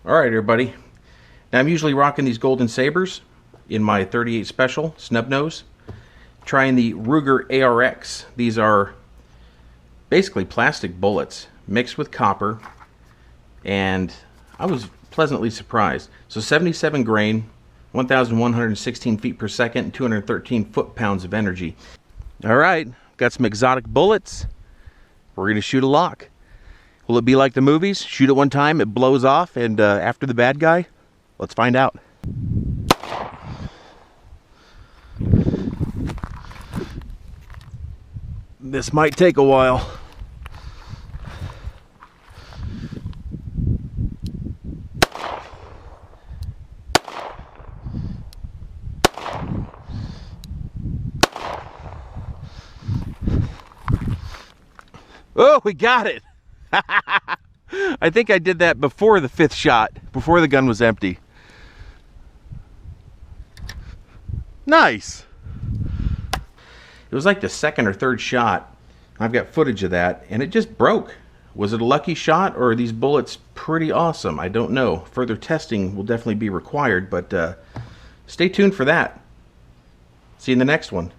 Alright everybody, now I'm usually rocking these Golden Sabers in my 38 Special snub nose. Trying the Ruger ARX. These are basically plastic bullets mixed with copper, and I was pleasantly surprised. So 77 grain, 1,116 feet per second, and 213 foot-pounds of energy. Alright, got some exotic bullets. We're going to shoot a lock. Will it be like the movies? Shoot it one time, it blows off, and after the bad guy? Let's find out. This might take a while. Oh, we got it! I think I did that before the 5th shot, before the gun was empty. Nice! It was like the 2nd or 3rd shot. I've got footage of that, and it just broke. Was it a lucky shot, or are these bullets pretty awesome? I don't know. Further testing will definitely be required, but stay tuned for that. See you in the next one.